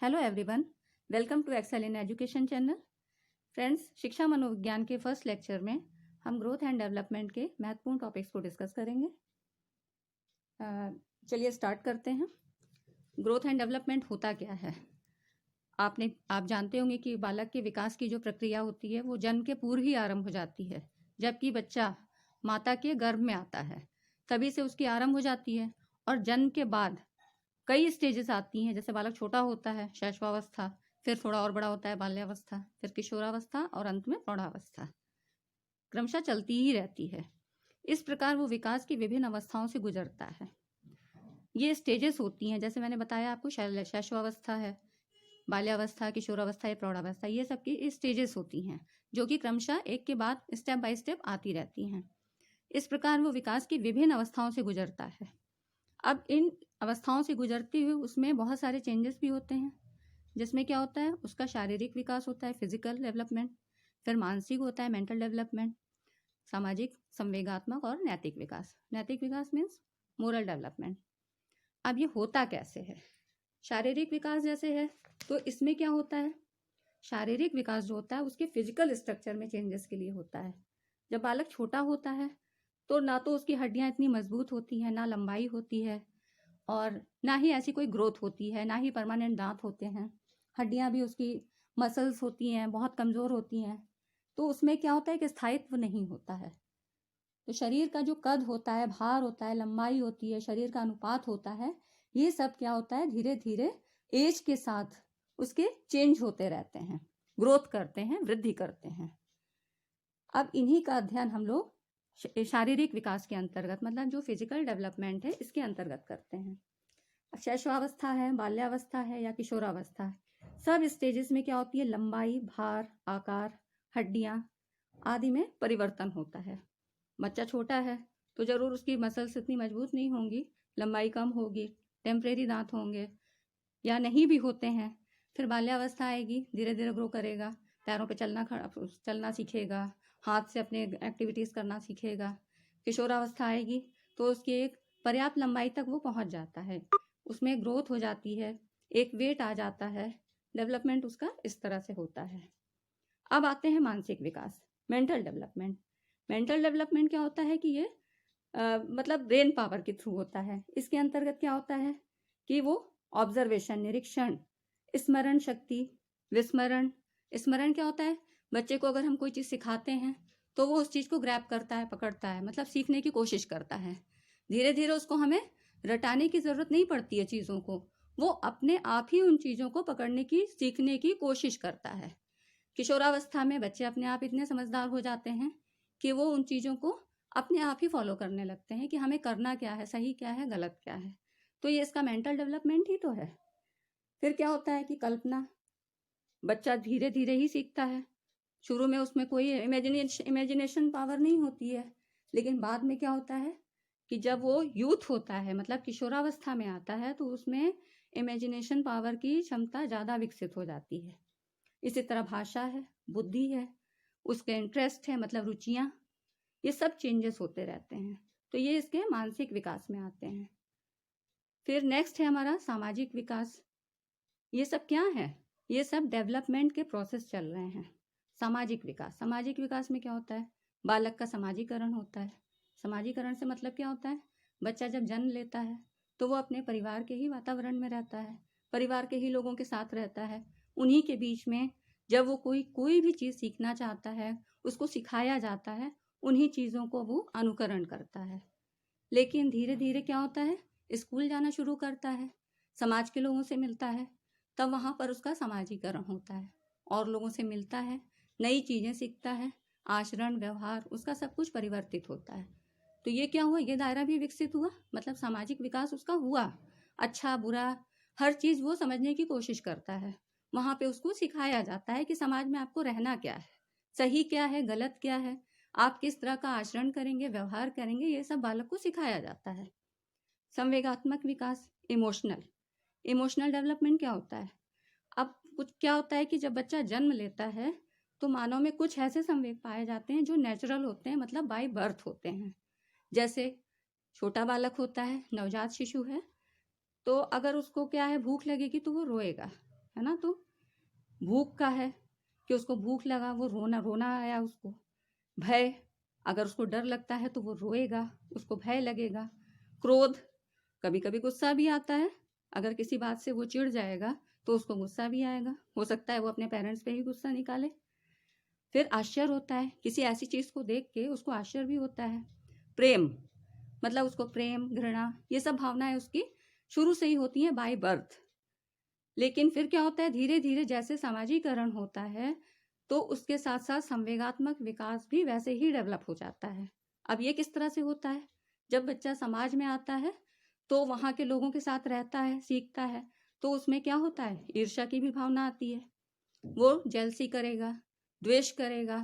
Hello everyone, welcome to Excel in Education channel. Friends, शिक्षा मनोविज्ञान के फर्स्ट लेक्चर में हम ग्रोथ एंड डेवलपमेंट के महत्वपूर्ण टॉपिक्स को डिस्कस करेंगे। चलिए स्टार्ट करते हैं। ग्रोथ एंड डेवलपमेंट होता क्या है? आप जानते होंगे कि बालक के विकास की जो प्रक्रिया होती है वो जन्म के पूर्व ही आरंभ हो जाती है। जबकि बच्चा माता के गर्भ में आता है तभी से उसकी आरंभ हो जाती है, और जन्म के बाद कई स्टेजेस आती हैं। जैसे बालक छोटा होता है, शैशवावस्था, फिर थोड़ा और बड़ा होता है बाल्यावस्था, फिर किशोरावस्था और अंत में प्रौढ़ावस्था। क्रमशः चलती ही रहती है। इस प्रकार वो विकास की विभिन्न अवस्थाओं से गुजरता है। ये स्टेजेस होती हैं, जैसे मैंने बताया आपको, शैशवावस्था है, बाल्यावस्था, किशोरावस्था या प्रौढ़ावस्था, ये सबकी स्टेजेस होती हैं जो कि क्रमशः एक के बाद स्टेप बाय स्टेप आती रहती हैं। इस प्रकार वो विकास की विभिन्न अवस्थाओं से गुजरता है। अब इन अवस्थाओं से गुजरते हुए उसमें बहुत सारे चेंजेस भी होते हैं, जिसमें क्या होता है, उसका शारीरिक विकास होता है, फिजिकल डेवलपमेंट, फिर मानसिक होता है, मेंटल डेवलपमेंट, सामाजिक, संवेगात्मक और नैतिक विकास। नैतिक विकास मीन्स मोरल डेवलपमेंट। अब ये होता कैसे है? शारीरिक विकास जैसे है तो इसमें क्या होता है, शारीरिक विकास जो होता है उसके फिजिकल स्ट्रक्चर में चेंजेस के लिए होता है। जब बालक छोटा होता है तो ना तो उसकी हड्डियां इतनी मजबूत होती हैं, ना लंबाई होती है, और ना ही ऐसी कोई ग्रोथ होती है, ना ही परमानेंट दांत होते हैं। हड्डियां भी उसकी मसल्स होती हैं, बहुत कमज़ोर होती हैं। तो उसमें क्या होता है कि स्थायित्व नहीं होता है। तो शरीर का जो कद होता है, भार होता है, लंबाई होती है, शरीर का अनुपात होता है, ये सब क्या होता है, धीरे धीरे एज के साथ उसके चेंज होते रहते हैं, ग्रोथ करते हैं, वृद्धि करते हैं। अब इन्हीं का अध्ययन हम लोग शारीरिक विकास के अंतर्गत, मतलब जो फिजिकल डेवलपमेंट है, इसके अंतर्गत करते हैं। शैशवावस्था है, बाल्यावस्था है या किशोरावस्था है, सब स्टेजेस में क्या होती है, लंबाई, भार, आकार, हड्डियां आदि में परिवर्तन होता है। बच्चा छोटा है तो जरूर उसकी मसल्स इतनी मजबूत नहीं होंगी, लंबाई कम होगी, टेम्परेरी दांत होंगे या नहीं भी होते हैं। फिर बाल्यावस्था आएगी, धीरे धीरे ग्रो करेगा, पैरों पे चलना सीखेगा, हाथ से अपने एक्टिविटीज़ करना सीखेगा। किशोरावस्था आएगी तो उसकी एक पर्याप्त लंबाई तक वो पहुंच जाता है, उसमें ग्रोथ हो जाती है, एक वेट आ जाता है, डेवलपमेंट उसका इस तरह से होता है। अब आते हैं मानसिक विकास, मेंटल डेवलपमेंट। मेंटल डेवलपमेंट क्या होता है कि ये मतलब ब्रेन पावर के थ्रू होता है। इसके अंतर्गत क्या होता है कि वो ऑब्जर्वेशन, निरीक्षण, स्मरण शक्ति, विस्मरण। स्मरण क्या होता है, बच्चे को अगर हम कोई चीज़ सिखाते हैं तो वो उस चीज़ को ग्रैब करता है, पकड़ता है, मतलब सीखने की कोशिश करता है। धीरे धीरे उसको हमें रटाने की ज़रूरत नहीं पड़ती है चीज़ों को, वो अपने आप ही उन चीज़ों को पकड़ने की, सीखने की कोशिश करता है। किशोरावस्था में बच्चे अपने आप इतने समझदार हो जाते हैं कि वो उन चीज़ों को अपने आप ही फॉलो करने लगते हैं कि हमें करना क्या है, सही क्या है, गलत क्या है। तो ये इसका मेंटल डेवलपमेंट ही तो है। फिर क्या होता है कि कल्पना, बच्चा धीरे धीरे ही सीखता है। शुरू में उसमें कोई इमेजिनेशन पावर नहीं होती है, लेकिन बाद में क्या होता है कि जब वो यूथ होता है, मतलब किशोरावस्था में आता है, तो उसमें इमेजिनेशन पावर की क्षमता ज़्यादा विकसित हो जाती है। इसी तरह भाषा है, बुद्धि है, उसके इंटरेस्ट है, मतलब रुचियाँ, ये सब चेंजेस होते रहते हैं। तो ये इसके मानसिक विकास में आते हैं। फिर नेक्स्ट है हमारा सामाजिक विकास। ये सब क्या है, ये सब डेवलपमेंट के प्रोसेस चल रहे हैं। सामाजिक विकास, सामाजिक विकास में क्या होता है, बालक का समाजीकरण होता है। समाजीकरण से मतलब क्या होता है, बच्चा जब जन्म लेता है तो वो अपने परिवार के ही वातावरण में रहता है, परिवार के ही लोगों के साथ रहता है, उन्हीं के बीच में जब वो कोई भी चीज़ सीखना चाहता है, उसको सिखाया जाता है, उन्हीं चीज़ों को वो अनुकरण करता है। लेकिन धीरे धीरे क्या होता है, स्कूल जाना शुरू करता है, समाज के लोगों से मिलता है, तब वहाँ पर उसका समाजीकरण होता है, और लोगों से मिलता है, नई चीज़ें सीखता है, आचरण, व्यवहार, उसका सब कुछ परिवर्तित होता है। तो ये क्या हुआ, ये दायरा भी विकसित हुआ, मतलब सामाजिक विकास उसका हुआ। अच्छा बुरा हर चीज़ वो समझने की कोशिश करता है। वहाँ पे उसको सिखाया जाता है कि समाज में आपको रहना क्या है, सही क्या है, गलत क्या है, आप किस तरह का आचरण करेंगे, व्यवहार करेंगे, ये सब बालक को सिखाया जाता है। संवेगात्मक विकास, इमोशनल डेवलपमेंट क्या होता है, अब कुछ क्या होता है कि जब बच्चा जन्म लेता है तो मानव में कुछ ऐसे संवेग पाए जाते हैं जो नेचुरल होते हैं, मतलब बाय बर्थ होते हैं। जैसे छोटा बालक होता है, नवजात शिशु है, तो अगर उसको क्या है, भूख लगेगी तो वो रोएगा, है ना। तो भूख का है कि उसको भूख लगा, वो रोना आया उसको। भय, अगर उसको डर लगता है तो वो रोएगा, उसको भय लगेगा। क्रोध, कभी कभी गुस्सा भी आता है, अगर किसी बात से वो चिढ़ जाएगा तो उसको गुस्सा भी आएगा, हो सकता है वो अपने पेरेंट्स पे ही गुस्सा निकाले। फिर आश्चर्य होता है, किसी ऐसी चीज को देख के उसको आश्चर्य भी होता है। प्रेम, मतलब उसको प्रेम, घृणा, ये सब भावनाएं उसकी शुरू से ही होती हैं बाय बर्थ। लेकिन फिर क्या होता है, धीरे धीरे जैसे सामाजिकरण होता है तो उसके साथ साथ संवेगात्मक विकास भी वैसे ही डेवलप हो जाता है। अब ये किस तरह से होता है, जब बच्चा समाज में आता है तो वहाँ के लोगों के साथ रहता है, सीखता है, तो उसमें क्या होता है, ईर्ष्या की भी भावना आती है, वो जेलसी करेगा, द्वेष करेगा,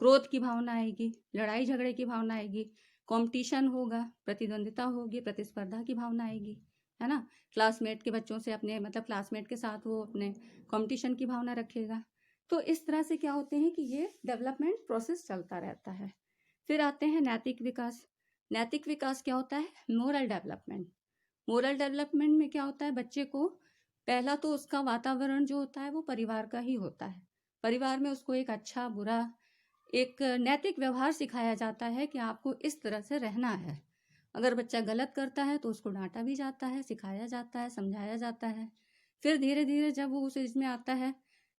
क्रोध की भावना आएगी, लड़ाई झगड़े की भावना आएगी, कंपटीशन होगा, प्रतिद्वंदिता होगी, प्रतिस्पर्धा की भावना आएगी, है ना। क्लासमेट के बच्चों से अपने मतलब क्लासमेट के साथ वो अपने कंपटीशन की भावना रखेगा। तो इस तरह से क्या होते हैं कि ये डेवलपमेंट प्रोसेस चलता रहता है। फिर आते हैं नैतिक विकास। नैतिक विकास क्या होता है, मोरल डेवलपमेंट। मोरल डेवलपमेंट में क्या होता है, बच्चे को पहला तो उसका वातावरण जो होता है वो परिवार का ही होता है। परिवार में उसको एक अच्छा बुरा, एक नैतिक व्यवहार सिखाया जाता है कि आपको इस तरह से रहना है। अगर बच्चा गलत करता है तो उसको डांटा भी जाता है, सिखाया जाता है, समझाया जाता है। फिर धीरे धीरे जब वो उस एज में आता है,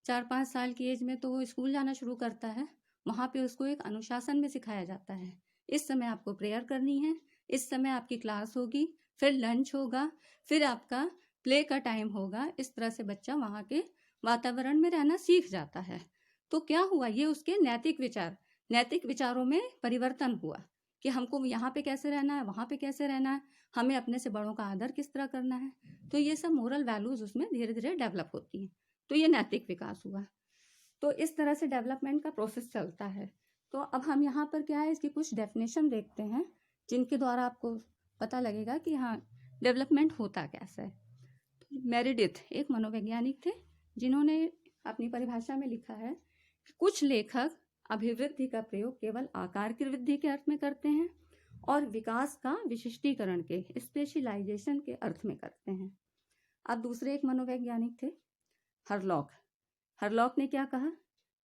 4-5 साल की एज में, तो वो स्कूल जाना शुरू करता है। वहाँ पे उसको एक अनुशासन में सिखाया जाता है, इस समय आपको प्रेयर करनी है, इस समय आपकी क्लास होगी, फिर लंच होगा, फिर आपका प्ले का टाइम होगा। इस तरह से बच्चा वहाँ के वातावरण में रहना सीख जाता है। तो क्या हुआ, ये उसके नैतिक विचारों में परिवर्तन हुआ कि हमको यहाँ पे कैसे रहना है, वहाँ पे कैसे रहना है, हमें अपने से बड़ों का आदर किस तरह करना है। तो ये सब मोरल वैल्यूज उसमें धीरे धीरे डेवलप होती हैं। तो ये नैतिक विकास हुआ। तो इस तरह से डेवलपमेंट का प्रोसेस चलता है। तो अब हम यहाँ पर क्या है, इसकी कुछ डेफिनेशन देखते हैं जिनके द्वारा आपको पता लगेगा कि हाँ डेवलपमेंट होता कैसा है। मेरिडिथ एक मनोवैज्ञानिक थे जिन्होंने अपनी परिभाषा में लिखा है, कुछ लेखक अभिवृद्धि का प्रयोग केवल आकार की वृद्धि के अर्थ में करते हैं और विकास का विशिष्टीकरण के, स्पेशलाइजेशन के अर्थ में करते हैं। अब दूसरे एक मनोवैज्ञानिक थे हरलॉक। हरलॉक ने क्या कहा,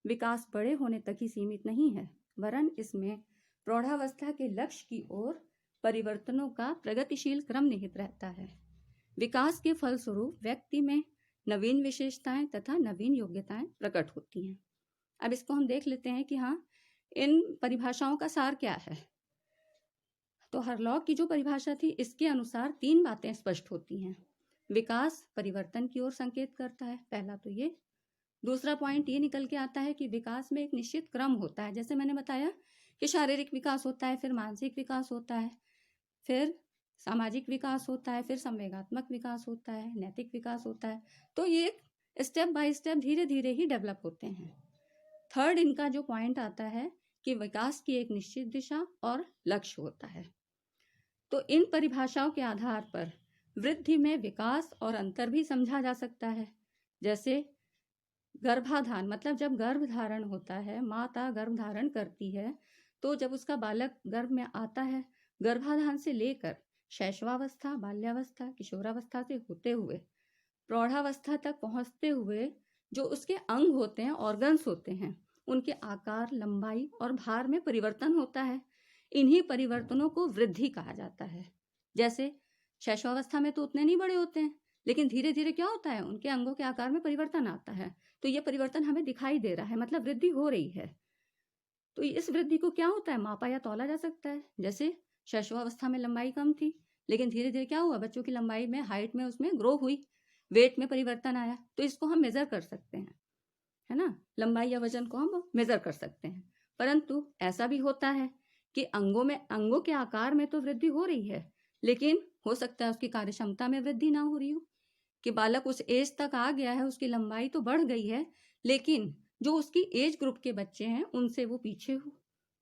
विकास बड़े होने तक ही सीमित नहीं है, वरन इसमें प्रौढ़ावस्था के लक्ष्य की ओर परिवर्तनों का प्रगतिशील क्रम निहित रहता है। विकास के फलस्वरूप व्यक्ति में नवीन विशेषताएं तथा नवीन योग्यताएं प्रकट होती हैं। अब इसको हम देख लेते हैं कि हाँ इन परिभाषाओं का सार क्या है। तो हरलॉक की जो परिभाषा थी, इसके अनुसार 3 बातें स्पष्ट होती हैं। विकास परिवर्तन की ओर संकेत करता है, पहला तो ये। दूसरा पॉइंट ये निकल के आता है कि विकास में एक निश्चित क्रम होता है, जैसे मैंने बताया कि शारीरिक विकास होता है, फिर मानसिक विकास होता है, फिर सामाजिक विकास होता है, फिर संवेगात्मक विकास होता है, नैतिक विकास होता है। तो ये स्टेप बाय स्टेप धीरे धीरे ही डेवलप होते हैं। थर्ड इनका जो पॉइंट आता है कि विकास की एक निश्चित दिशा और लक्ष्य होता है। तो इन परिभाषाओं के आधार पर वृद्धि में विकास और अंतर भी समझा जा सकता है। जैसे गर्भाधान, मतलब जब गर्भ धारण होता है, माता गर्भ धारण करती है, तो जब उसका बालक गर्भ में आता है, गर्भाधान से लेकर शैशवावस्था, बाल्यावस्था, किशोरावस्था से होते हुए प्रौढ़ावस्था तक पहुंचते हुए जो उसके अंग होते हैं, ऑर्गन्स होते हैं, उनके आकार, लंबाई और भार में परिवर्तन होता है। इन्हीं परिवर्तनों को वृद्धि कहा जाता है। जैसे शैशवावस्था में तो उतने नहीं बड़े होते हैं, लेकिन धीरे धीरे क्या होता है, उनके अंगों के आकार में परिवर्तन आता है। तो ये परिवर्तन हमें दिखाई दे रहा है, मतलब वृद्धि हो रही है। तो इस वृद्धि को क्या होता है, मापा या तौला जा सकता है। जैसे शैशवावस्था में लंबाई कम थी, लेकिन धीरे धीरे क्या हुआ, बच्चों की लंबाई में, हाइट में उसमें ग्रो हुई, वेट में परिवर्तन आया, तो इसको हम मेजर कर सकते हैं, है ना। लंबाई या वजन को हम मेजर कर सकते हैं। परंतु ऐसा भी होता है कि अंगों के आकार में तो वृद्धि हो रही है, लेकिन हो सकता है उसकी कार्य क्षमता में वृद्धि ना हो रही हो, कि बालक उस एज तक आ गया है, उसकी लंबाई तो बढ़ गई है, लेकिन जो उसकी एज ग्रुप के बच्चे हैं उनसे वो पीछे हो,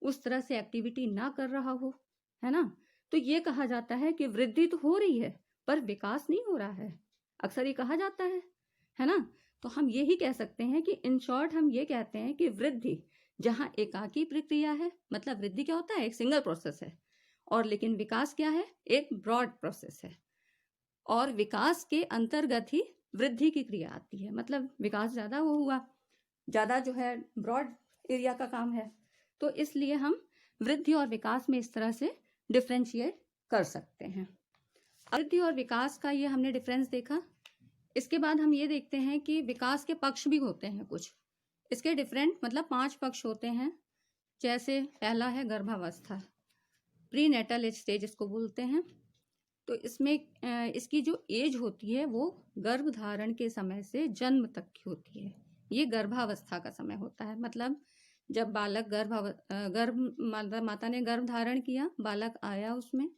उस तरह से एक्टिविटी ना कर रहा हो, है ना। तो ये कहा जाता है कि वृद्धि तो हो रही है पर विकास नहीं हो रहा है, अक्सर ये कहा जाता है ना। तो हम यही कह सकते हैं कि इन शॉर्ट हम ये कहते हैं कि वृद्धि जहां एकाकी प्रक्रिया है, मतलब वृद्धि क्या होता है, एक सिंगल प्रोसेस है, और लेकिन विकास क्या है, एक ब्रॉड प्रोसेस है। और विकास के अंतर्गत ही वृद्धि की क्रिया आती है, मतलब विकास ज़्यादा वो हुआ, ज़्यादा जो है ब्रॉड एरिया का काम है, तो इसलिए हम वृद्धि और विकास में इस तरह से डिफ्रेंशिएट कर सकते हैं। वृद्धि और विकास का ये हमने डिफरेंस देखा। इसके बाद हम ये देखते हैं कि विकास के पक्ष भी होते हैं कुछ। इसके डिफरेंट मतलब 5 पक्ष होते हैं। जैसे पहला है गर्भावस्था, प्री नेटल एज स्टेज इसको बोलते हैं। तो इसमें इसकी जो एज होती है वो गर्भ धारण के समय से जन्म तक की होती है। ये गर्भावस्था का समय होता है, मतलब जब बालक माता ने गर्भ धारण किया, बालक आया उसमें,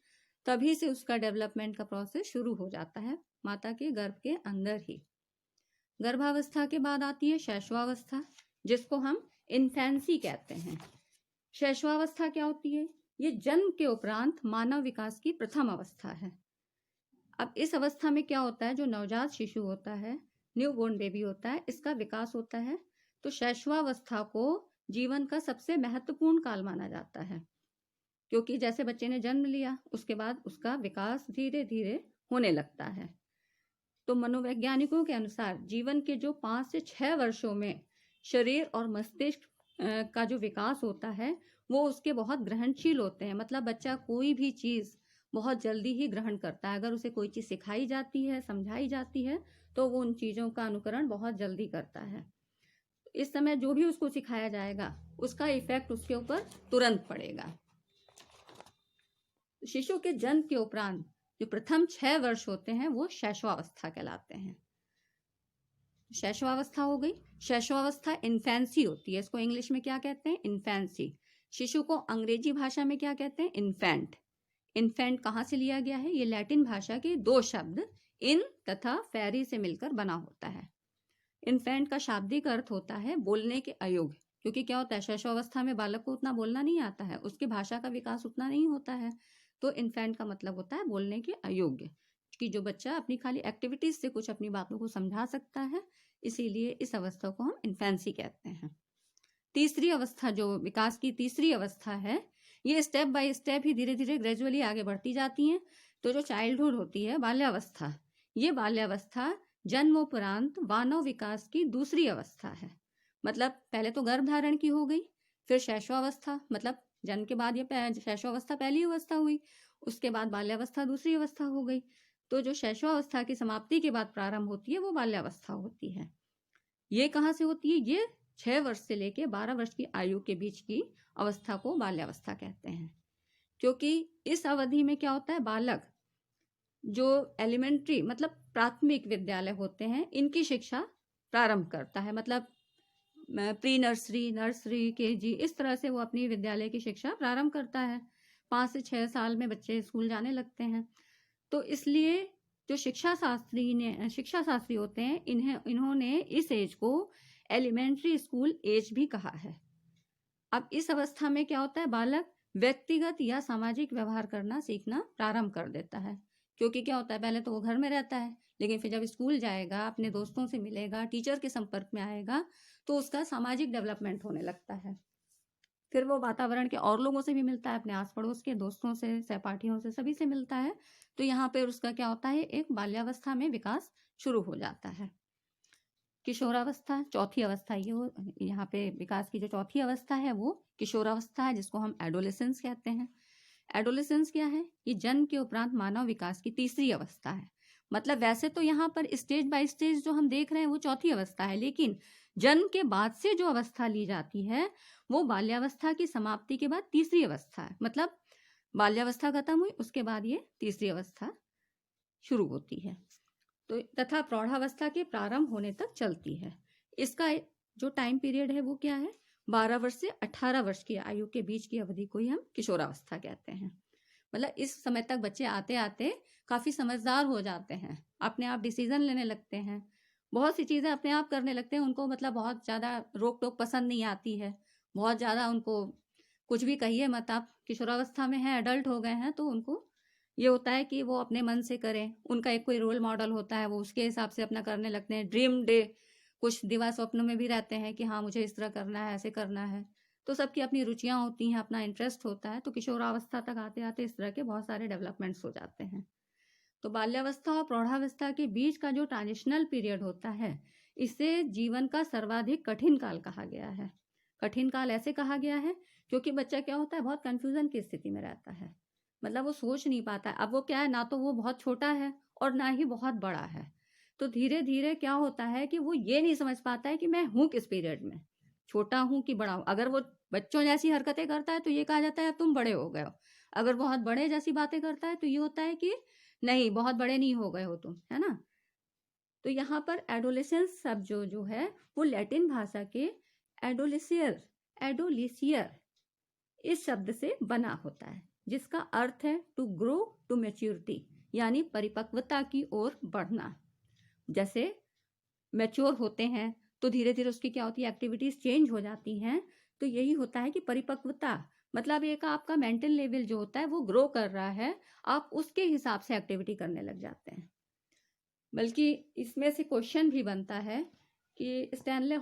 तभी से उसका डेवलपमेंट का प्रोसेस शुरू हो जाता है माता के गर्भ के अंदर ही। गर्भावस्था के बाद आती है शैशवावस्था, जिसको हम इन्फेंसी कहते हैं। शैशवावस्था क्या होती है? ये जन्म के उपरांत मानव विकास की प्रथम अवस्था है। अब इस अवस्था में क्या होता है, जो नवजात शिशु होता है, न्यूबॉर्न बेबी होता है, इसका विकास होता है। तो शैशवावस्था को जीवन का सबसे महत्वपूर्ण काल माना जाता है, क्योंकि जैसे बच्चे ने जन्म लिया उसके बाद उसका विकास धीरे धीरे होने लगता है। तो मनोवैज्ञानिकों के अनुसार जीवन के जो 5 से 6 वर्षों में शरीर और मस्तिष्क का जो विकास होता है वो उसके बहुत ग्रहणशील होते हैं। मतलब बच्चा कोई भी चीज़ बहुत जल्दी ही ग्रहण करता है। अगर उसे कोई चीज़ सिखाई जाती है, समझाई जाती है, तो वो उन चीज़ों का अनुकरण बहुत जल्दी करता है। इस समय जो भी उसको सिखाया जाएगा उसका इफेक्ट उसके ऊपर तुरंत पड़ेगा। शिशु के जन्म के उपरांत जो प्रथम 6 वर्ष होते हैं वो शैशवावस्था कहलाते हैं। शैशवावस्था हो गई। शैशवावस्था इन्फेंसी होती है, इसको इंग्लिश में क्या कहते हैं? इन्फेंसी। शिशु को अंग्रेजी भाषा में क्या कहते हैं? इन्फेंट। इन्फेंट कहाँ से लिया गया है? ये लैटिन भाषा के 2 शब्द इन तथा फेरी से मिलकर बना होता है। इन्फेंट का शाब्दिक अर्थ होता है बोलने के अयोग्य, क्योंकि क्या होता है, शैशवावस्था में बालक को उतना बोलना नहीं आता है, उसकी भाषा का विकास उतना नहीं होता है। तो इन्फेंट का मतलब होता है बोलने के अयोग्य, कि जो बच्चा अपनी खाली एक्टिविटीज से कुछ अपनी बातों को समझा सकता है, इसीलिए इस अवस्था को हम इन्फेंसी कहते हैं। तीसरी अवस्था, जो विकास की तीसरी अवस्था है, ये स्टेप बाय स्टेप ही धीरे धीरे ग्रेजुअली आगे बढ़ती जाती हैं। तो जो चाइल्डहुड होती है, बाल्यावस्था, ये बाल्यावस्था जन्मोपरांत मानव विकास की दूसरी अवस्था है। मतलब पहले तो गर्भ धारण की हो गई, फिर शैशवावस्था, मतलब जन्म के बाद ये शैशवावस्था पहली अवस्था हुई, उसके बाद बाल्यावस्था दूसरी अवस्था हो गई। तो जो शैशवावस्था की समाप्ति के बाद प्रारंभ होती है वो बाल्यावस्था होती है। ये कहाँ से होती है? ये 6 वर्ष से लेके 12 वर्ष की आयु के बीच की अवस्था को बाल्यावस्था कहते हैं। क्योंकि इस अवधि में क्या होता है, बालक जो एलिमेंट्री मतलब प्राथमिक विद्यालय होते हैं, इनकी शिक्षा प्रारंभ करता है। मतलब प्री नर्सरी, नर्सरी, केजी, इस तरह से वो अपनी विद्यालय की शिक्षा प्रारंभ करता है। 5 से 6 साल में बच्चे स्कूल जाने लगते हैं। तो इसलिए जो शिक्षा शास्त्री होते हैं, इन्होंने इस एज को एलिमेंट्री स्कूल एज भी कहा है। अब इस अवस्था में क्या होता है, बालक व्यक्तिगत या सामाजिक व्यवहार करना सीखना प्रारंभ कर देता है। क्योंकि क्या होता है, पहले तो वो घर में रहता है, लेकिन फिर जब स्कूल जाएगा, अपने दोस्तों से मिलेगा, टीचर के संपर्क में आएगा, तो उसका सामाजिक डेवलपमेंट होने लगता है। फिर वो वातावरण के और लोगों से भी मिलता है, अपने आस पड़ोस के दोस्तों से, सहपाठियों से, सभी से मिलता है। तो यहाँ पर उसका क्या होता है, एक बाल्यावस्था में विकास शुरू हो जाता है। किशोरावस्था चौथी अवस्था, ये यहाँ पे विकास की जो चौथी अवस्था है वो किशोरावस्था है, जिसको हम एडोलेसेंस कहते हैं। एडोलेसेंस क्या है? ये जन्म के उपरांत मानव विकास की तीसरी अवस्था है। मतलब वैसे तो यहाँ पर स्टेज बाय स्टेज जो हम देख रहे हैं वो चौथी अवस्था है, लेकिन जन्म के बाद से जो अवस्था ली जाती है वो बाल्यावस्था की समाप्ति के बाद तीसरी अवस्था है। मतलब बाल्यावस्था खत्म हुई, उसके बाद ये तीसरी अवस्था शुरू होती है। तो तथा प्रौढ़ावस्था के प्रारंभ होने तक चलती है। इसका जो टाइम पीरियड है वो क्या है, 12 वर्ष से 18 वर्ष की आयु के बीच की अवधि को ही हम किशोरावस्था कहते हैं। मतलब इस समय तक बच्चे आते आते काफ़ी समझदार हो जाते हैं, अपने आप डिसीजन लेने लगते हैं, बहुत सी चीज़ें अपने आप करने लगते हैं। उनको मतलब बहुत ज़्यादा रोक टोक पसंद नहीं आती है, बहुत ज़्यादा उनको कुछ भी कहिए मत। आप किशोरावस्था में हैं, एडल्ट हो गए हैं, तो उनको ये होता है कि वो अपने मन से करें। उनका एक कोई रोल मॉडल होता है, वो उसके हिसाब से अपना करने लगते हैं। ड्रीम डे, कुछ दिवा स्वप्न में भी रहते हैं कि हाँ मुझे इस तरह करना है, ऐसे करना है। तो सबकी अपनी रुचियां होती हैं, अपना इंटरेस्ट होता है। तो किशोरावस्था तक आते आते इस तरह के बहुत सारे डेवलपमेंट्स हो जाते हैं। तो बाल्यावस्था और प्रौढ़ावस्था के बीच का जो ट्रांजिशनल पीरियड होता है, इसे जीवन का सर्वाधिक कठिन काल कहा गया है। कठिन काल ऐसे कहा गया है क्योंकि बच्चा क्या होता है, बहुत कन्फ्यूजन की स्थिति में रहता है। मतलब वो सोच नहीं पाता है। अब वो क्या है, ना तो वो बहुत छोटा है और ना ही बहुत बड़ा है। तो धीरे धीरे क्या होता है कि वो ये नहीं समझ पाता है कि मैं हूँ किस पीरियड में, छोटा हूँ कि बड़ा हूँ। अगर वो बच्चों जैसी हरकतें करता है तो ये कहा जाता है तुम बड़े हो गए हो। अगर बहुत बड़े जैसी बातें करता है तो ये होता है कि नहीं, बहुत बड़े नहीं हो गए हो तुम, है ना। तो यहाँ पर एडोलेसेंस शब्द जो है वो लैटिन भाषा के एडोलिसियर इस शब्द से बना होता है, जिसका अर्थ है टू ग्रो टू मैच्योरिटी, यानी परिपक्वता की ओर बढ़ना। जैसे मैच्योर होते हैं तो धीरे धीरे उसकी क्या होती है, एक्टिविटीज चेंज हो जाती हैं। तो यही होता है कि परिपक्वता मतलब एक आपका मेंटल लेवल जो होता है वो ग्रो कर रहा है, आप उसके हिसाब से एक्टिविटी करने लग जाते हैं। बल्कि इसमें से क्वेश्चन भी बनता है कि स्टैनले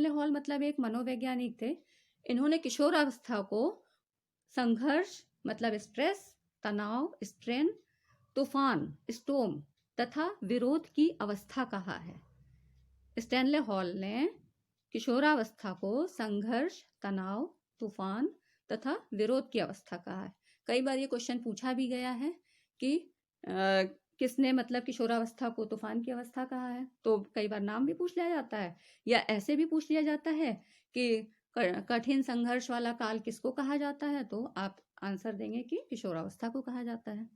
हॉल मतलब एक मनोवैज्ञानिक थे। इन्होंने किशोरावस्था को संघर्ष मतलब स्ट्रेस, तनाव, स्ट्रेन, तूफान, स्टॉर्म तथा विरोध की अवस्था कहा है। स्टैनले हॉल ने किशोरावस्था को संघर्ष, तनाव, तूफान तथा विरोध की अवस्था कहा है। कई बार ये क्वेश्चन पूछा भी गया है कि किसने मतलब किशोरावस्था को तूफान की अवस्था कहा है। तो कई बार नाम भी पूछ लिया जाता है, या ऐसे भी पूछ लिया जाता है कि कठिन संघर्ष वाला काल किसको कहा जाता है। तो आप आंसर देंगे कि किशोरावस्था को कहा जाता है।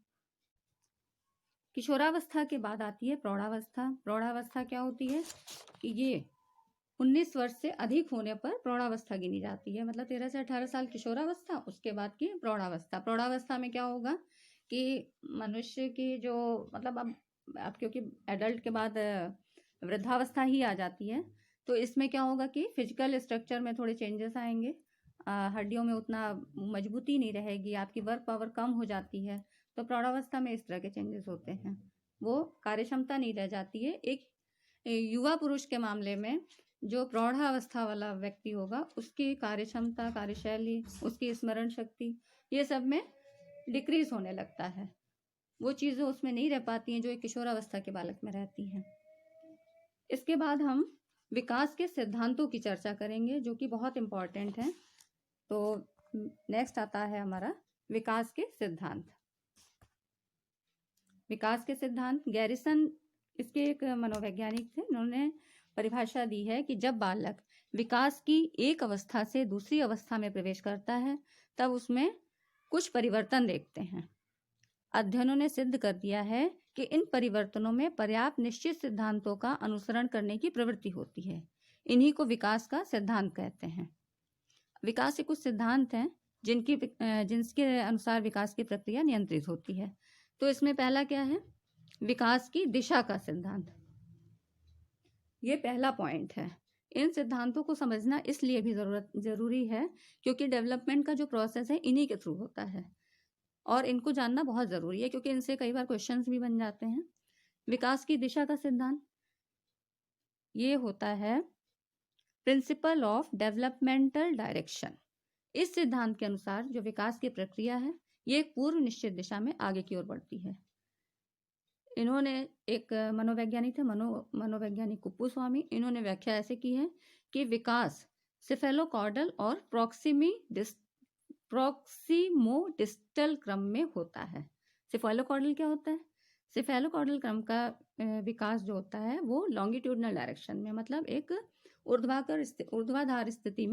किशोरावस्था के बाद आती है प्रौढ़ावस्था। प्रौढ़ावस्था क्या होती है कि ये 19 वर्ष से अधिक होने पर प्रौढ़ावस्था गिनी जाती है। मतलब 13 से 18 साल किशोरावस्था, उसके बाद की प्रौढ़ावस्था। प्रौढ़ावस्था में क्या होगा कि मनुष्य की जो मतलब अब क्योंकि एडल्ट के बाद वृद्धावस्था ही आ जाती है, तो इसमें क्या होगा कि फिजिकल स्ट्रक्चर में थोड़े चेंजेस आएंगे, हड्डियों में उतना मजबूती नहीं रहेगी, आपकी वर्क पावर कम हो जाती है। तो प्रौढ़ावस्था में इस तरह के चेंजेस होते हैं, वो कार्यक्षमता नहीं रह जाती है। एक युवा पुरुष के मामले में जो प्रौढ़ावस्था वाला व्यक्ति होगा, उसकी कार्यक्षमता, कार्यशैली, उसकी स्मरण शक्ति, ये सब में डिक्रीज होने लगता है। वो चीज़ें उसमें नहीं रह पाती हैं जो एक किशोरावस्था के बालक में रहती हैं। इसके बाद हम विकास के सिद्धांतों की चर्चा करेंगे, जो कि बहुत इम्पॉर्टेंट है। तो नेक्स्ट आता है हमारा विकास के सिद्धांत। विकास के सिद्धांत गैरिसन इसके एक मनोवैज्ञानिक थे। उन्होंने परिभाषा दी है कि जब बालक विकास की एक अवस्था से दूसरी अवस्था में प्रवेश करता है, तब उसमें कुछ परिवर्तन देखते हैं। अध्ययनों ने सिद्ध कर दिया है कि इन परिवर्तनों में पर्याप्त निश्चित सिद्धांतों का अनुसरण करने की प्रवृत्ति होती है। इन्हीं को विकास का सिद्धांत कहते हैं। विकास के कुछ सिद्धांत हैं जिनके अनुसार विकास की प्रक्रिया नियंत्रित होती है। तो इसमें पहला क्या है, विकास की दिशा का सिद्धांत। ये पहला पॉइंट है। इन सिद्धांतों को समझना इसलिए भी जरूरी है क्योंकि डेवलपमेंट का जो प्रोसेस है इन्हीं के थ्रू होता है, और इनको जानना बहुत ज़रूरी है क्योंकि इनसे कई बार क्वेश्चंस भी बन जाते हैं। विकास की दिशा का सिद्धांत ये होता है प्रिंसिपल ऑफ डेवलपमेंटल डायरेक्शन। इस सिद्धांत के अनुसार जो विकास की प्रक्रिया है ये एक पूर्व निश्चित दिशा में आगे की ओर बढ़ती है। इन्होंने एक मनोवैज्ञानिक थे, मनोवैज्ञानिक कुप्पुस्वामी, इन्होंने व्याख्या ऐसे की है कि विकास सिफेलोकॉर्डल और प्रॉक्सिमोडिस्टल क्रम में होता है। सिफेलोकॉर्डल क्या होता है? सिफेलोकॉर्डल क्रम का विकास जो होता है वो लॉन्गिट्यूडनल डायरेक्शन में, मतलब एक ऊर्ध्वाधर स्थिति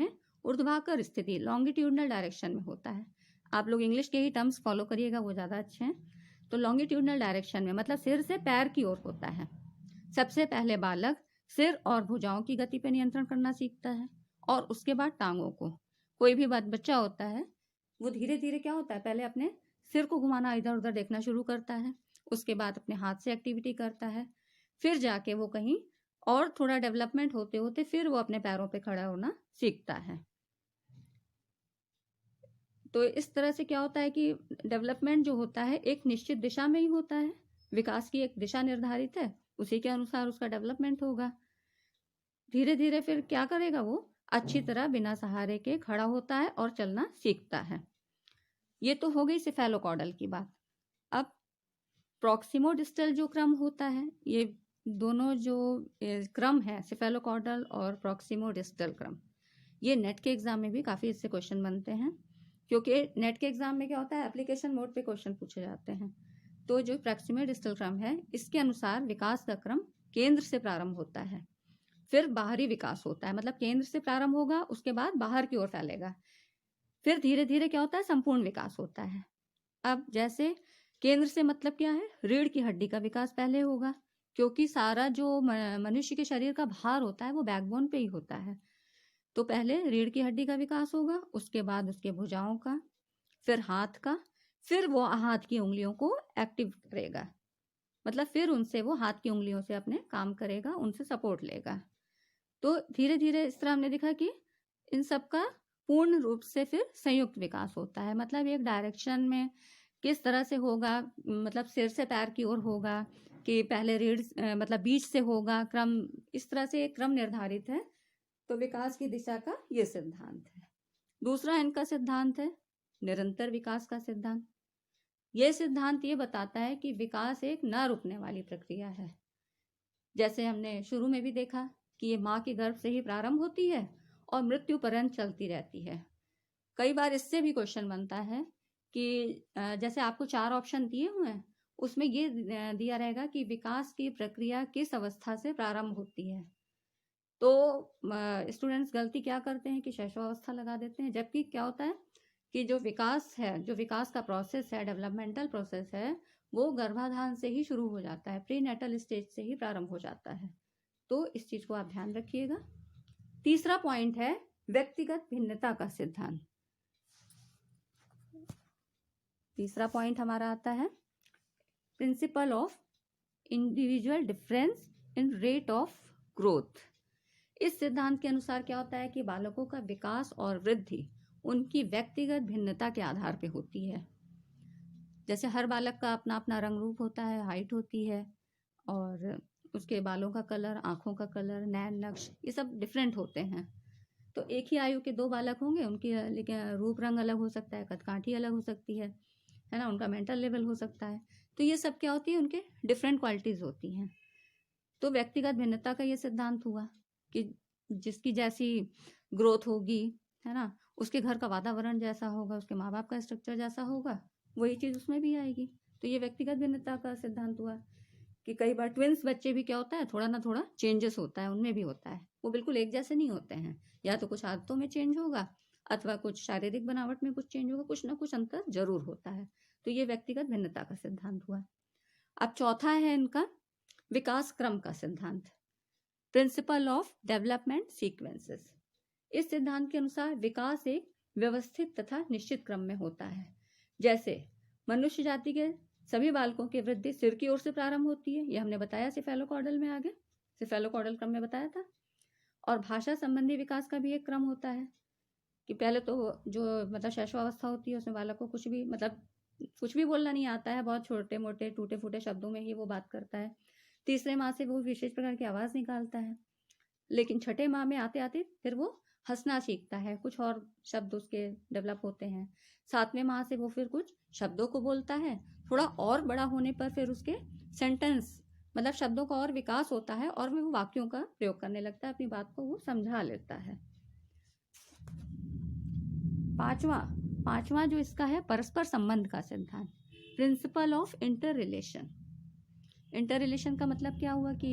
लॉन्गिट्यूडनल डायरेक्शन में होता है। आप लोग इंग्लिश के ही टर्म्स फॉलो करिएगा, वो ज़्यादा अच्छे हैं। तो लॉन्गिट्यूडनल डायरेक्शन में मतलब सिर से पैर की ओर होता है। सबसे पहले बालक सिर और भुजाओं की गति पर नियंत्रण करना सीखता है, और उसके बाद टांगों को। कोई भी बच्चा होता है वो धीरे धीरे क्या होता है, पहले अपने सिर को घुमाना, इधर उधर देखना शुरू करता है, उसके बाद अपने हाथ से एक्टिविटी करता है, फिर जाके वो कहीं और थोड़ा डेवलपमेंट होते होते फिर वो अपने पैरों पे खड़ा होना सीखता है। तो इस तरह से क्या होता है कि डेवलपमेंट जो होता है एक निश्चित दिशा में ही होता है। विकास की एक दिशा निर्धारित है, उसी के अनुसार उसका डेवलपमेंट होगा। धीरे धीरे फिर क्या करेगा, वो अच्छी तरह बिना सहारे के खड़ा होता है और चलना सीखता है। ये तो हो गई सिफेलोकॉर्डल की बात। अब प्रॉक्सिमो डिस्टल जो क्रम होता है, ये दोनों जो क्रम है, सिफेलोकॉर्डल और प्रॉक्सिमो डिस्टल क्रम, ये नेट के एग्जाम में भी काफ़ी इससे क्वेश्चन बनते हैं, क्योंकि नेट के एग्जाम में क्या होता है, एप्लीकेशन मोड पे क्वेश्चन पूछे जाते हैं। तो जो प्रॉक्सिमो डिस्टल क्रम है, इसके अनुसार विकास का क्रम केंद्र से प्रारंभ होता है, फिर बाहरी विकास होता है, मतलब केंद्र से प्रारंभ होगा, उसके बाद बाहर की ओर फैलेगा, फिर धीरे धीरे क्या होता है, संपूर्ण विकास होता है। अब जैसे केंद्र से मतलब क्या है, रीढ़ की हड्डी का विकास पहले होगा, क्योंकि सारा जो मनुष्य के शरीर का भार होता है वो बैकबोन पे ही होता है। तो पहले रीढ़ की हड्डी का विकास होगा, उसके बाद उसके भुजाओं का, फिर हाथ का, फिर वो हाथ की उंगलियों को एक्टिव करेगा, मतलब फिर उनसे वो हाथ की उंगलियों से अपने काम करेगा, उनसे सपोर्ट लेगा। तो धीरे धीरे इस तरह हमने देखा कि इन सब का पूर्ण रूप से फिर संयुक्त विकास होता है, मतलब एक डायरेक्शन में किस तरह से होगा, मतलब सिर से पैर की ओर होगा कि पहले रीढ़ मतलब बीच से होगा, क्रम इस तरह से एक क्रम निर्धारित है। तो विकास की दिशा का ये सिद्धांत है। दूसरा इनका सिद्धांत है निरंतर विकास का सिद्धांत। ये सिद्धांत ये बताता है कि विकास एक न रुकने वाली प्रक्रिया है। जैसे हमने शुरू में भी देखा कि ये माँ के गर्भ से ही प्रारंभ होती है और मृत्यु पर्यंत चलती रहती है। कई बार इससे भी क्वेश्चन बनता है कि जैसे आपको 4 ऑप्शन दिए हुए हैं, उसमें ये दिया रहेगा कि विकास की प्रक्रिया किस अवस्था से प्रारंभ होती है। तो स्टूडेंट्स गलती क्या करते हैं कि शैशवावस्था लगा देते हैं, जबकि क्या होता है कि जो विकास है, जो विकास का प्रोसेस है, डेवलपमेंटल प्रोसेस है, वो गर्भाधान से ही शुरू हो जाता है, प्री नेटल स्टेज से ही प्रारंभ हो जाता है। तो इस चीज को आप ध्यान रखिएगा। तीसरा पॉइंट है व्यक्तिगत भिन्नता का सिद्धांत। तीसरा पॉइंट हमारा आता है principle of individual difference in rate of growth. इस सिद्धांत के अनुसार क्या होता है कि बालकों का विकास और वृद्धि उनकी व्यक्तिगत भिन्नता के आधार पे होती है। जैसे हर बालक का अपना अपना रंग रूप होता है, हाइट होती है, और उसके बालों का कलर, आंखों का कलर, नैन नक्श, ये सब डिफरेंट होते हैं। तो एक ही आयु के 2 बालक होंगे, उनकी लेकिन रूप रंग अलग हो सकता है, कदकाठी अलग हो सकती है ना, उनका मेंटल लेवल हो सकता है। तो ये सब क्या होती है, उनके डिफरेंट क्वालिटीज होती हैं। तो व्यक्तिगत भिन्नता का ये सिद्धांत हुआ कि जिसकी जैसी ग्रोथ होगी, है ना, उसके घर का वातावरण जैसा होगा, उसके माँ बाप का स्ट्रक्चर जैसा होगा, वही चीज़ उसमें भी आएगी। तो ये व्यक्तिगत भिन्नता का सिद्धांत हुआ कि कई बार ट्विंस बच्चे भी क्या होता है, थोड़ा ना थोड़ा चेंजेस होता है, उनमें भी होता है, वो बिल्कुल एक जैसे नहीं होते हैं। या तो कुछ आदतों में चेंज होगा, अथवा कुछ शारीरिक बनावट में कुछ चेंज होगा, कुछ ना कुछ अंतर जरूर होता है। तो ये व्यक्तिगत भिन्नता का सिद्धांत हुआ। अब चौथा है इनका विकास क्रम का सिद्धांत, प्रिंसिपल ऑफ डेवलपमेंट सीक्वेंसेस। इस सिद्धांत के अनुसार विकास एक व्यवस्थित तथा निश्चित क्रम में होता है। जैसे मनुष्य जाति के सभी बालकों की वृद्धि सिर की ओर से प्रारंभ होती है, ये हमने बताया सिफेलोकॉर्डल में, आगे सिफेलोकॉर्डल क्रम में बताया था। और भाषा संबंधी विकास का भी एक क्रम होता है कि पहले तो जो मतलब शैशवावस्था होती है, उसमें बालक को कुछ भी मतलब कुछ भी बोलना नहीं आता है, बहुत छोटे मोटे टूटे फूटे शब्दों में ही वो बात करता है। तीसरे माह से वो विशेष प्रकार की आवाज़ निकालता है, लेकिन छठे माह में आते आते फिर वो हंसना सीखता है, कुछ और शब्द उसके डेवलप होते हैं। 7वें माह से वो फिर कुछ शब्दों को बोलता है, थोड़ा और बड़ा होने पर फिर उसके सेंटेंस मतलब शब्दों का और विकास होता है और वो वाक्यों का प्रयोग करने लगता है, अपनी बात को वो समझा लेता है। पांचवा जो इसका है परस्पर संबंध का सिद्धांत, principle of inter relation. Inter relation का मतलब क्या हुआ कि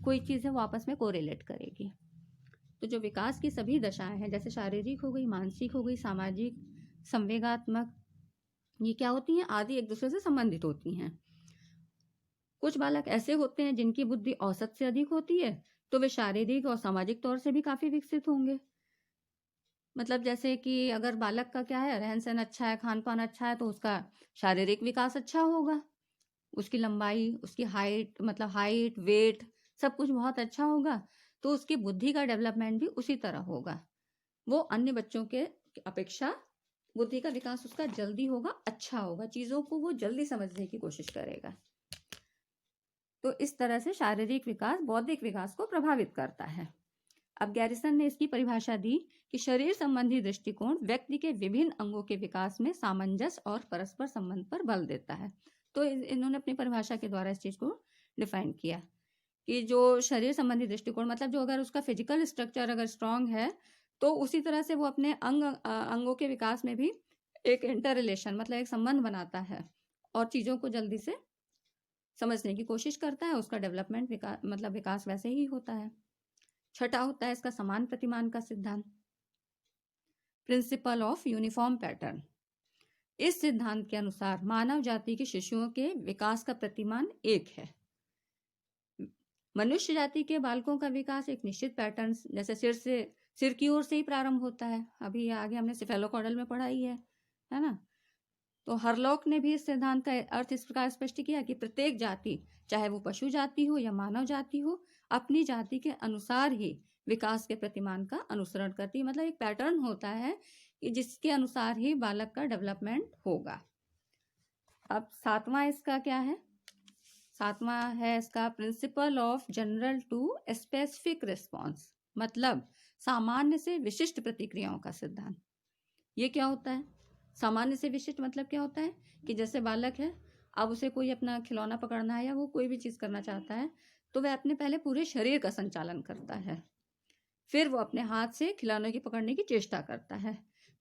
कोई चीज़ है वो आपस में कोरिलेट करेगी। तो जो विकास की सभी दशाएं हैं, जैसे शारीरिक हो गई, मानसिक हो गई, सामाजिक, संवेगात्मक, ये क्या होती हैं, आदि एक दूसरे से संबंधित होती हैं। कुछ बालक ऐसे होते हैं जिनकी बुद्धि औसत से अधिक होती है, तो वे शारीरिक और सामाजिक तौर से भी काफी विकसित होंगे। मतलब जैसे कि अगर बालक का क्या है, रहन सहन अच्छा है, खान पान अच्छा है, तो उसका शारीरिक विकास अच्छा होगा, उसकी लंबाई, उसकी हाइट, मतलब हाइट, वेट, सब कुछ बहुत अच्छा होगा। तो उसकी बुद्धि का डेवलपमेंट भी उसी तरह होगा, वो अन्य बच्चों के अपेक्षा बुद्धि का विकास उसका जल्दी होगा, अच्छा होगा, चीज़ों को वो जल्दी समझने की कोशिश करेगा। तो इस तरह से शारीरिक विकास बौद्धिक विकास को प्रभावित करता है। अब गैरिसन ने इसकी परिभाषा दी कि शरीर संबंधी दृष्टिकोण व्यक्ति के विभिन्न अंगों के विकास में सामंजस्य और परस्पर संबंध पर बल देता है। तो इन्होंने अपनी परिभाषा के द्वारा इस चीज़ को डिफाइन किया कि जो शरीर संबंधी दृष्टिकोण, मतलब जो अगर उसका फिजिकल स्ट्रक्चर अगर स्ट्रांग है तो उसी तरह से वो अपने अंगों के विकास में भी एक इंटर रिलेशन, मतलब एक संबंध बनाता है और चीज़ों को जल्दी से समझने की कोशिश करता है। उसका डेवलपमेंट मतलब विकास वैसे ही होता है। छठा होता है इसका समान प्रतिमान का सिद्धांत, प्रिंसिपल ऑफ यूनिफॉर्म पैटर्न। इस सिद्धांत के अनुसार मानव जाति के शिशुओं के विकास का प्रतिमान एक है। मनुष्य जाति के बालकों का विकास एक निश्चित पैटर्न, जैसे सिर की ओर से ही प्रारंभ होता है। अभी आगे हमने सिफेलोकॉर्डल में पढ़ा ही है ना। तो हरलॉक ने भी इस सिद्धांत का अर्थ इस प्रकार स्पष्ट किया कि प्रत्येक जाति, चाहे वो पशु जाति हो या मानव जाति हो, अपनी जाति के अनुसार ही विकास के प्रतिमान का अनुसरण करती है। मतलब एक पैटर्न होता है कि जिसके अनुसार ही बालक का डेवलपमेंट होगा। अब सातवां इसका क्या है? सातवां है इसका principle of general to specific response, मतलब सामान्य से विशिष्ट प्रतिक्रियाओं का सिद्धांत। ये क्या होता है? सामान्य से विशिष्ट मतलब क्या होता है कि जैसे बालक है, अब उसे कोई अपना खिलौना पकड़ना है या वो कोई भी चीज़ करना चाहता है तो वह अपने पहले पूरे शरीर का संचालन करता है, फिर वो अपने हाथ से खिलौने की पकड़ने की चेष्टा करता है।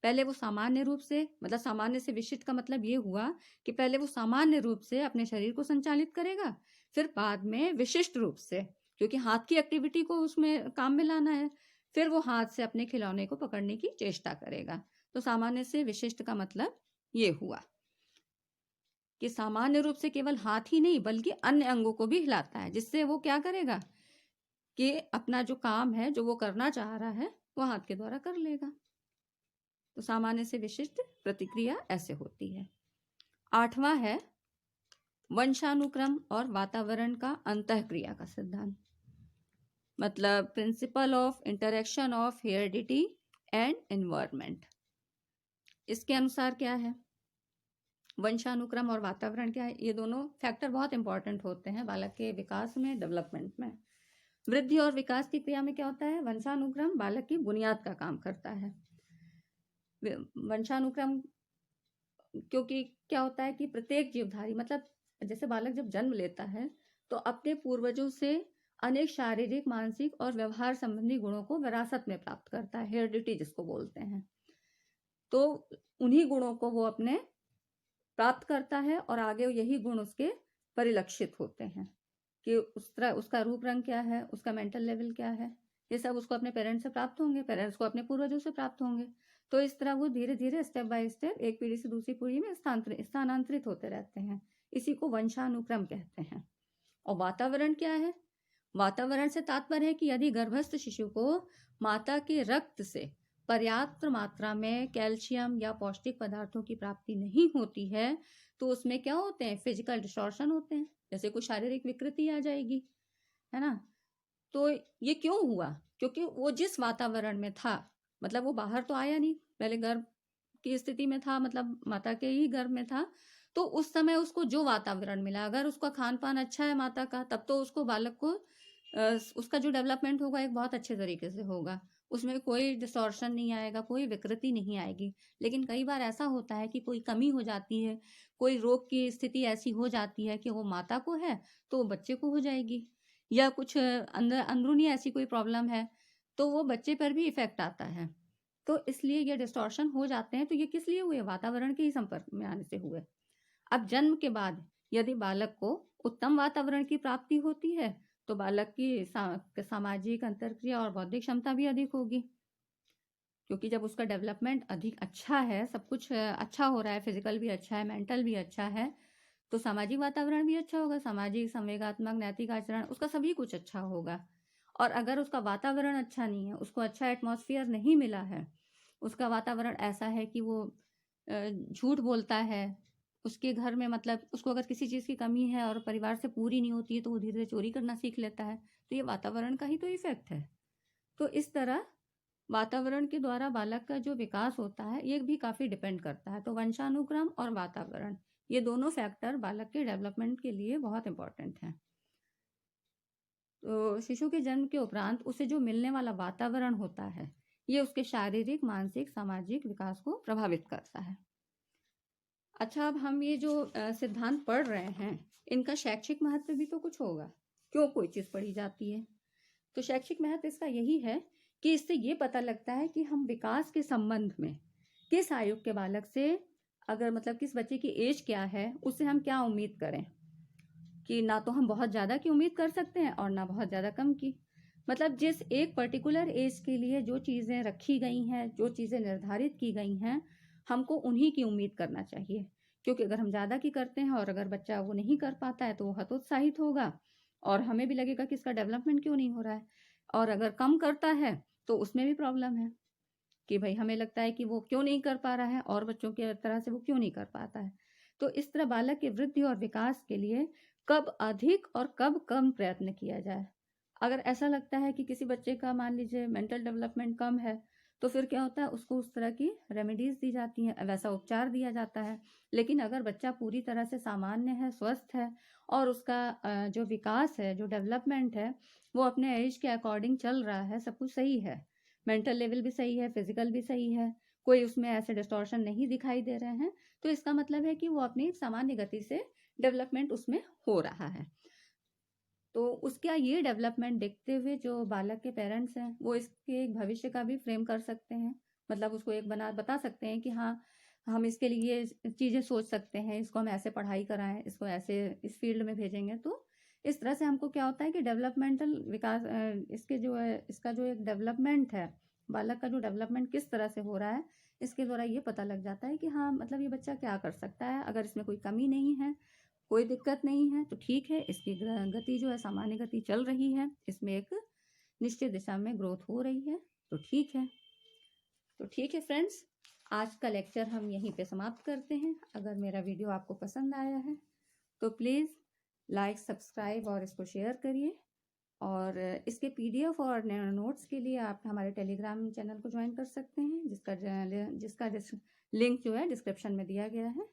पहले वो सामान्य रूप से, मतलब सामान्य से विशिष्ट का मतलब ये हुआ कि पहले वो सामान्य रूप से अपने शरीर को संचालित करेगा, फिर बाद में विशिष्ट रूप से, क्योंकि हाथ की एक्टिविटी को उसमें काम में लाना है, फिर वो हाथ से अपने खिलौने को पकड़ने की चेष्टा करेगा। तो सामान्य से विशिष्ट का मतलब ये हुआ कि सामान्य रूप से केवल हाथ ही नहीं बल्कि अन्य अंगों को भी हिलाता है, जिससे वो क्या करेगा कि अपना जो काम है, जो वो करना चाह रहा है, वो हाथ के द्वारा कर लेगा। तो सामान्य से विशिष्ट प्रतिक्रिया ऐसे होती है। आठवां है वंशानुक्रम और वातावरण का अंतःक्रिया का सिद्धांत, मतलब principle of interaction of heredity and environment. इसके अनुसार क्या है? वंशानुक्रम और वातावरण क्या है? ये दोनों फैक्टर बहुत इंपॉर्टेंट होते हैं बालक के विकास में, डेवलपमेंट में। वृद्धि और विकास की क्रिया में क्या होता है? वंशानुक्रम बालक की बुनियाद का काम करता है। वंशानुक्रम, क्योंकि क्या होता है कि प्रत्येक जीवधारी, मतलब जैसे बालक जब जन्म लेता है तो अपने पूर्वजों से अनेक शारीरिक, मानसिक और व्यवहार संबंधी गुणों को विरासत में प्राप्त करता है, हेरिडिटी जिसको बोलते हैं। तो उन्हीं गुणों को वो अपने प्राप्त करता है और आगे यही गुण उसके परिलक्षित होते हैं कि उसका रूप रंग क्या है, उसका मेंटल लेवल क्या है, ये सब उसको अपने पेरेंट्स से प्राप्त होंगे, पेरेंट्स को अपने पूर्वजों से प्राप्त होंगे। तो इस तरह वो धीरे धीरे स्टेप बाय स्टेप एक पीढ़ी से दूसरी पीढ़ी में स्थानांतरित होते रहते हैं। इसी को वंशानुक्रम कहते हैं। और वातावरण क्या है? वातावरण से तात्पर्य है कि यदि गर्भस्थ शिशु को माता के रक्त से पर्याप्त मात्रा में कैल्शियम या पौष्टिक पदार्थों की प्राप्ति नहीं होती है तो उसमें क्या होते हैं? फिजिकल डिस्टॉर्शन होते हैं, जैसे कुछ शारीरिक विकृति आ जाएगी, है ना। तो ये क्यों हुआ? क्योंकि वो जिस वातावरण में था, मतलब वो बाहर तो आया नहीं, पहले गर्भ की स्थिति में था, मतलब माता के ही गर्भ में था, तो उस समय उसको जो वातावरण मिला, अगर उसका खान पान अच्छा है माता का, तब तो उसको बालक को उसका जो डेवलपमेंट होगा एक बहुत अच्छे तरीके से होगा, उसमें कोई डिस्टॉर्शन नहीं आएगा, कोई विकृति नहीं आएगी। लेकिन कई बार ऐसा होता है कि कोई कमी हो जाती है, कोई रोग की स्थिति ऐसी हो जाती है कि वो माता को है तो वो बच्चे को हो जाएगी, या कुछ अंदरूनी ऐसी कोई प्रॉब्लम है तो वो बच्चे पर भी इफेक्ट आता है। तो इसलिए ये डिस्टॉर्शन हो जाते हैं। तो ये किस लिए हुए? वातावरण के ही संपर्क में आने से हुए। अब जन्म के बाद यदि बालक को उत्तम वातावरण की प्राप्ति होती है तो बालक की सामाजिक, अंतरक्रिया और बौद्धिक क्षमता भी अधिक होगी, क्योंकि जब उसका डेवलपमेंट अधिक अच्छा है, सब कुछ अच्छा हो रहा है, फिजिकल भी अच्छा है, मेंटल भी अच्छा है, तो सामाजिक वातावरण भी अच्छा होगा, सामाजिक, संवेगात्मक, नैतिक आचरण, उसका सभी कुछ अच्छा होगा। और अगर उसका वातावरण अच्छा नहीं है, उसको अच्छा एटमॉस्फेयर नहीं मिला है, उसका वातावरण ऐसा है कि वो झूठ बोलता है, उसके घर में मतलब उसको अगर किसी चीज़ की कमी है और परिवार से पूरी नहीं होती है तो वो धीरे धीरे चोरी करना सीख लेता है, तो ये वातावरण का ही तो इफेक्ट है। तो इस तरह वातावरण के द्वारा बालक का जो विकास होता है ये भी काफ़ी डिपेंड करता है। तो वंशानुक्रम और वातावरण, ये दोनों फैक्टर बालक के डेवलपमेंट के लिए बहुत इंपॉर्टेंट हैं। तो शिशु के जन्म के उपरांत उसे जो मिलने वाला वातावरण होता है ये उसके शारीरिक, मानसिक, सामाजिक विकास को प्रभावित करता है। अच्छा, अब हम ये जो सिद्धांत पढ़ रहे हैं, इनका शैक्षिक महत्व भी तो कुछ होगा। क्यों कोई चीज़ पढ़ी जाती है? तो शैक्षिक महत्व इसका यही है कि इससे ये पता लगता है कि हम विकास के संबंध में किस आयु के बालक से, अगर मतलब किस बच्चे की एज क्या है, उससे हम क्या उम्मीद करें। कि ना तो हम बहुत ज़्यादा की उम्मीद कर सकते हैं और ना बहुत ज़्यादा कम की। मतलब जिस एक पर्टिकुलर एज के लिए जो चीज़ें रखी गई हैं, जो चीज़ें निर्धारित की गई हैं, हमको उन्हीं की उम्मीद करना चाहिए। क्योंकि अगर हम ज़्यादा की करते हैं और अगर बच्चा वो नहीं कर पाता है तो वो हतोत्साहित होगा और हमें भी लगेगा कि इसका डेवलपमेंट क्यों नहीं हो रहा है। और अगर कम करता है तो उसमें भी प्रॉब्लम है कि भाई हमें लगता है कि वो क्यों नहीं कर पा रहा है और बच्चों की तरह से वो क्यों नहीं कर पाता है। तो इस तरह बालक की वृद्धि और विकास के लिए कब अधिक और कब कम प्रयत्न किया जाए। अगर ऐसा लगता है कि किसी बच्चे का मान लीजिए मेंटल डेवलपमेंट कम है, तो फिर क्या होता है, उसको उस तरह की रेमेडीज दी जाती हैं, वैसा उपचार दिया जाता है। लेकिन अगर बच्चा पूरी तरह से सामान्य है, स्वस्थ है और उसका जो विकास है, जो डेवलपमेंट है, वो अपने एज के अकॉर्डिंग चल रहा है, सब कुछ सही है, मेंटल लेवल भी सही है, फिजिकल भी सही है, कोई उसमें ऐसे डिस्टॉर्शन नहीं दिखाई दे रहे हैं, तो इसका मतलब है कि वो अपनी सामान्य गति से डेवलपमेंट उसमें हो रहा है। तो उसका ये डेवलपमेंट देखते हुए जो बालक के पेरेंट्स हैं, वो इसके एक भविष्य का भी फ्रेम कर सकते हैं। मतलब उसको एक बता सकते हैं कि हाँ, हम इसके लिए चीज़ें सोच सकते हैं, इसको हम ऐसे पढ़ाई कराएं, इसको ऐसे इस फील्ड में भेजेंगे। तो इस तरह से हमको क्या होता है कि डेवलपमेंटल विकास, इसके जो है, इसका जो एक डेवलपमेंट है, बालक का जो डेवलपमेंट किस तरह से हो रहा है, इसके द्वारा ये पता लग जाता है कि हाँ, मतलब ये बच्चा क्या कर सकता है। अगर इसमें कोई कमी नहीं है, कोई दिक्कत नहीं है, तो ठीक है, इसकी गति जो है सामान्य गति चल रही है, इसमें एक निश्चित दिशा में ग्रोथ हो रही है, तो ठीक है। तो ठीक है फ्रेंड्स, आज का लेक्चर हम यहीं पे समाप्त करते हैं। अगर मेरा वीडियो आपको पसंद आया है तो प्लीज़ लाइक, सब्सक्राइब और इसको शेयर करिए। और इसके पीडीएफ और नोट्स के लिए आप हमारे टेलीग्राम चैनल को ज्वाइन कर सकते हैं, जिसका लिंक जो है डिस्क्रिप्शन में दिया गया है।